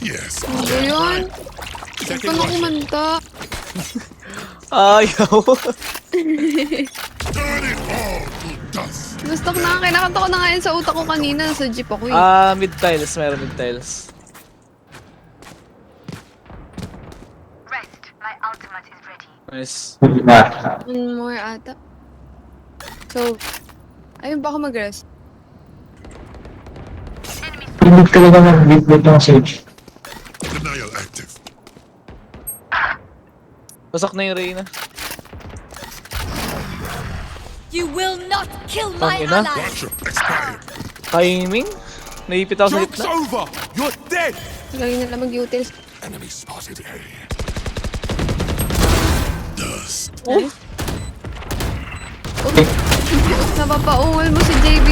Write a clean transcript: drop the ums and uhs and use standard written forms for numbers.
Yes. Ano ba yun? Huwag ka na kumanta. Ayaw. Turn it all to dust. Gusto ko na, kinakanta ko na nga yun sa utak ko kanina. Sa jeep ako eh. Mid tiles. Meron mid tiles. Rest. My ultimate is ready. Nice. One more ata. So, ayun ba ako mag-rest? Limit ka lang ng limit ng Sage. Denial active. Pasak na yung Reyna. You will not kill my Tangina. ally. Watcher expired. Timing? Naipit ako sa Joke's gitna. over. You're dead. Lagi nila mag-utils. Enemy spotted A. Dust. Oh? Napapaungol mo si JB.